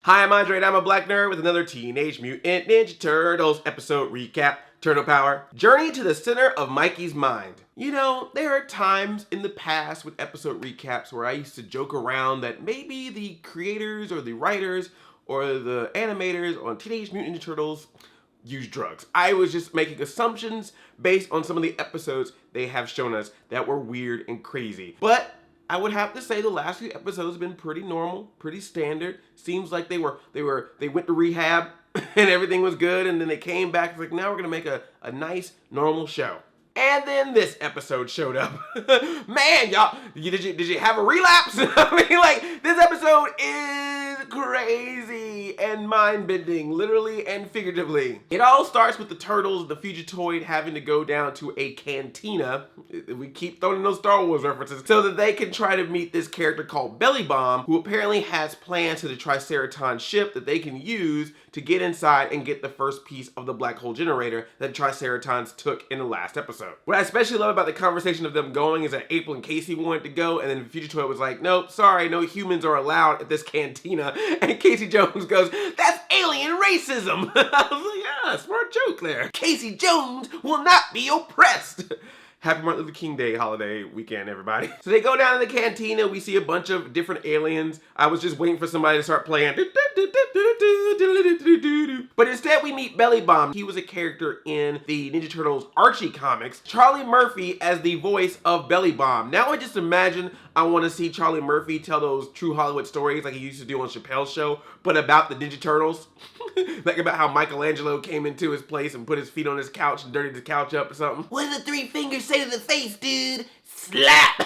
Hi, I'm Andre and I'm a black nerd with another Teenage Mutant Ninja Turtles episode recap. Turtle Power. Journey to the center of Mikey's mind. You know, there are times in the past with episode recaps where I used to joke around that maybe the creators or the writers or the animators on Teenage Mutant Ninja Turtles use drugs. I was just making assumptions based on some of the episodes they have shown us that were weird and crazy. But I would have to say the last few episodes have been pretty normal, pretty standard. Seems like they went to rehab and everything was good, and then they came back. It's like, now we're gonna make a nice, normal show. And then this episode showed up. Man, y'all, did you have a relapse? I mean, like, this episode is crazy and mind-bending, literally and figuratively. It all starts with the Turtles, the Fugitoid, having to go down to a cantina. We keep throwing in those Star Wars references so that they can try to meet this character called Belly Bomb, who apparently has plans to the Triceraton ship that they can use to get inside and get the first piece of the black hole generator that Triceratons took in the last episode. What I especially love about the conversation of them going is that April and Casey wanted to go, and then Fugitoid was like, nope, sorry, no humans are allowed at this cantina. And Casey Jones goes, that's alien racism. I was like, yeah, smart joke there. Casey Jones will not be oppressed. Happy Martin Luther King Day holiday weekend, everybody. So they go down to the cantina. We see a bunch of different aliens. I was just waiting for somebody to start playing. But instead we meet Belly Bomb. He was a character in the Ninja Turtles Archie comics. Charlie Murphy as the voice of Belly Bomb. Now I just imagine I want to see Charlie Murphy tell those true Hollywood stories like he used to do on Chappelle's show, but about the Ninja Turtles. Like about how Michelangelo came into his place and put his feet on his couch and dirtied his couch up or something. What do the three fingers say to the face, dude? Slap!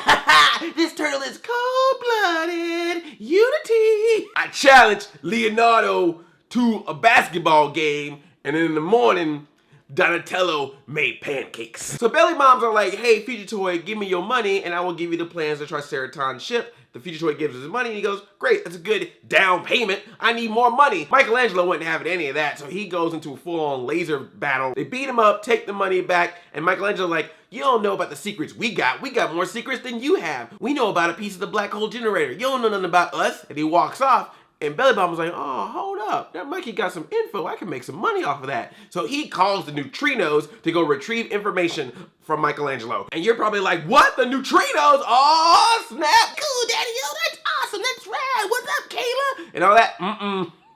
This turtle is cold-blooded. Unity! I challenge Leonardo to a basketball game, and then in the morning, Donatello made pancakes. So Belly Bombs are like, hey, Fugitoid, give me your money and I will give you the plans to Triceraton ship. The Fugitoid gives us his money and he goes, great, that's a good down payment. I need more money. Michelangelo wouldn't have any of that, so he goes into a full-on laser battle. They beat him up, take the money back, and Michelangelo like, you don't know about the secrets we got. We got more secrets than you have. We know about a piece of the black hole generator. You don't know nothing about us. And he walks off. And Belly Bomb was like, oh, hold up. That Mikey got some info. I can make some money off of that. So he calls the Neutrinos to go retrieve information from Michelangelo. And you're probably like, what? The Neutrinos? Oh, snap. Cool, Daddy. Yo, that's awesome. That's rad. What's up, Kayla? And all that.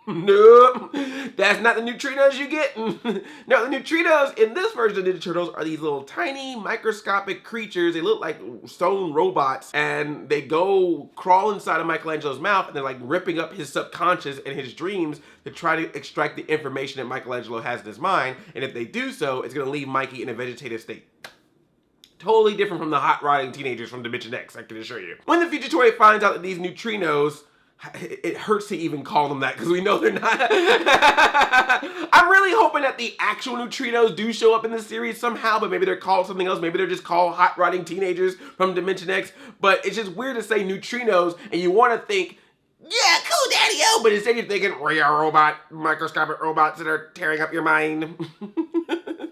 Nope. That's not the Neutrinos you get. No, the Neutrinos in this version of Ninja Turtles are these little tiny microscopic creatures. They look like stone robots, and they go crawl inside of Michelangelo's mouth, and they're like ripping up his subconscious and his dreams to try to extract the information that Michelangelo has in his mind. And if they do so, it's gonna leave Mikey in a vegetative state. Totally different from the hot rodding teenagers from Dimension X, I can assure you. When the Fugitoid finds out that these Neutrinos, it hurts to even call them that because we know they're not. I'm really hoping that the actual Neutrinos do show up in this series somehow, but maybe they're called something else. Maybe they're just called hot rodding teenagers from Dimension X. But it's just weird to say Neutrinos and you want to think, yeah, cool, Daddy-o, but instead you're thinking, we are robot, microscopic robots that are tearing up your mind.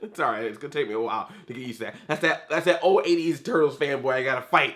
It's alright, it's gonna take me a while to get used to that. That's that old 80s Turtles fanboy I gotta fight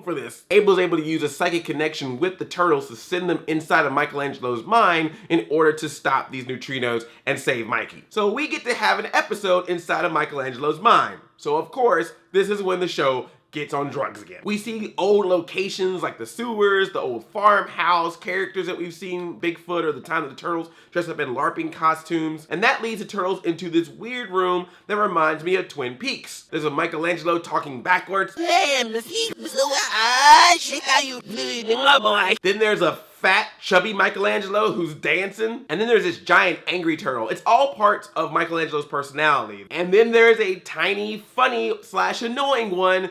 for this. Abel's able to use a psychic connection with the Turtles to send them inside of Michelangelo's mind in order to stop these Neutrinos and save Mikey. So we get to have an episode inside of Michelangelo's mind. So of course, this is when the show gets on drugs again. We see old locations like the sewers, the old farmhouse, characters that we've seen, Bigfoot or the time of the Turtles dressed up in LARPing costumes. And that leads the Turtles into this weird room that reminds me of Twin Peaks. There's a Michelangelo talking backwards. Then there's a fat, chubby Michelangelo who's dancing. And then there's this giant angry turtle. It's all parts of Michelangelo's personality. And then there's a tiny, funny / annoying one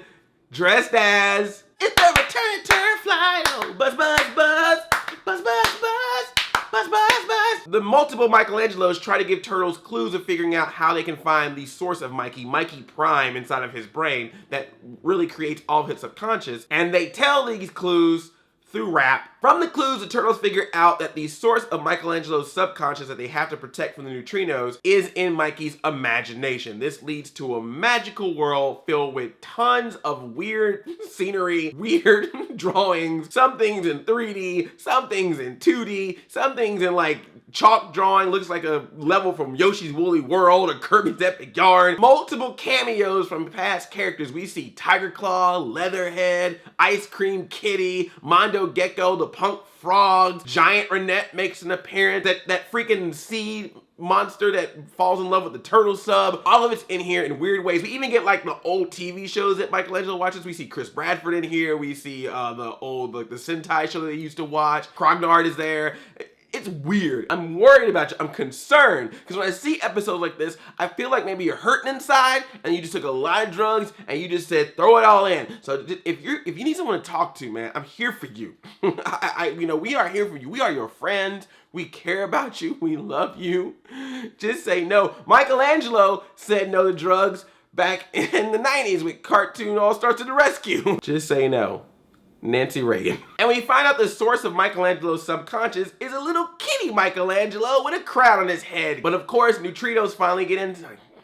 dressed as, it's the return to fly, oh, buzz, buzz, buzz, buzz, buzz, buzz, buzz, buzz, buzz. The multiple Michelangelos try to give Turtles clues of figuring out how they can find the source of Mikey Prime inside of his brain that really creates all of his subconscious. And they tell these clues through rap. From the clues, the Turtles figure out that the source of Michelangelo's subconscious that they have to protect from the Neutrinos is in Mikey's imagination. This leads to a magical world filled with tons of weird scenery, weird drawings, some things in 3D, some things in 2D, some things in like chalk drawing, looks like a level from Yoshi's Woolly World or Kirby's Epic Yarn. Multiple cameos from past characters. We see Tiger Claw, Leatherhead, Ice Cream Kitty, Mondo Gecko, the Punk Frogs, Giant Renette makes an appearance, that freaking sea monster that falls in love with the turtle sub. All of it's in here in weird ways. We even get like the old TV shows that Michelangelo watches. We see Chris Bradford in here. We see the old, like the Sentai show that they used to watch. Krognard is there. It's weird. I'm worried about you. I'm concerned. Because when I see episodes like this, I feel like maybe you're hurting inside and you just took a lot of drugs and you just said, throw it all in. So if you need someone to talk to, man, I'm here for you. We are here for you. We are your friends. We care about you. We love you. Just say no. Michelangelo said no to drugs back in the 90s with Cartoon All-Stars to the Rescue. Just say no. Nancy Reagan. And we find out the source of Michelangelo's subconscious is a little kitty Michelangelo with a crown on his head. But of course, Neutrinos finally get in.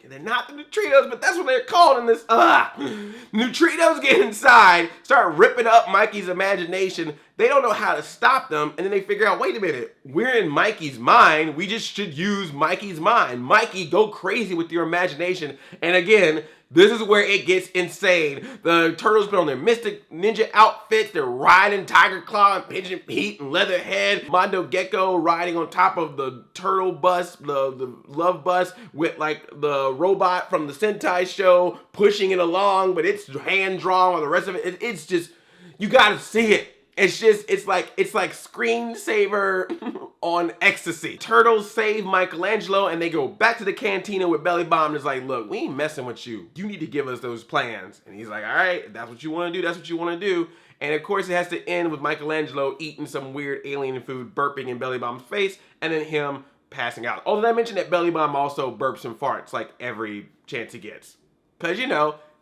They're not the Neutrinos, but that's what they're called in this. Neutrinos get inside, start ripping up Mikey's imagination. They don't know how to stop them, and then they figure out, wait a minute, we're in Mikey's mind. We just should use Mikey's mind. Mikey, go crazy with your imagination. And again, this is where it gets insane. The Turtles put on their Mystic Ninja outfits. They're riding Tiger Claw and Pigeon Pete and Leatherhead. Mondo Gecko riding on top of the turtle bus, the love bus, with like the robot from the Sentai show pushing it along, but it's hand drawn or the rest of it. It's just, you gotta see it. It's like screensaver on ecstasy. Turtles save Michelangelo and they go back to the cantina with Belly Bomb and it's like, look, we ain't messing with you. You need to give us those plans. And he's like, all right, if that's what you want to do, that's what you want to do. And of course it has to end with Michelangelo eating some weird alien food, burping in Belly Bomb's face, and then him passing out. Although I mentioned that Belly Bomb also burps and farts like every chance he gets. Cause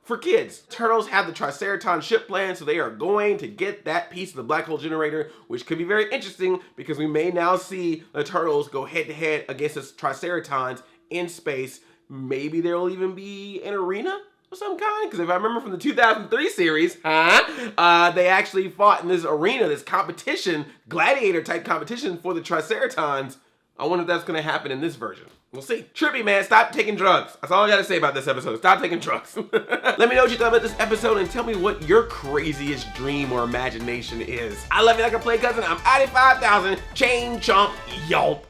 for kids. Turtles have the Triceraton ship plan, so they are going to get that piece of the black hole generator, which could be very interesting because we may now see the Turtles go head to head against the Triceratons in space. Maybe there will even be an arena of some kind, because if I remember from the 2003 series, they actually fought in this arena, this competition, gladiator type competition for the Triceratons. I wonder if that's gonna happen in this version. We'll see. Trippy, man, stop taking drugs. That's all I gotta say about this episode. Stop taking drugs. Let me know what you thought about this episode and tell me what your craziest dream or imagination is. I love you like a play cousin. I'm 85,000. Chain chomp, y'all.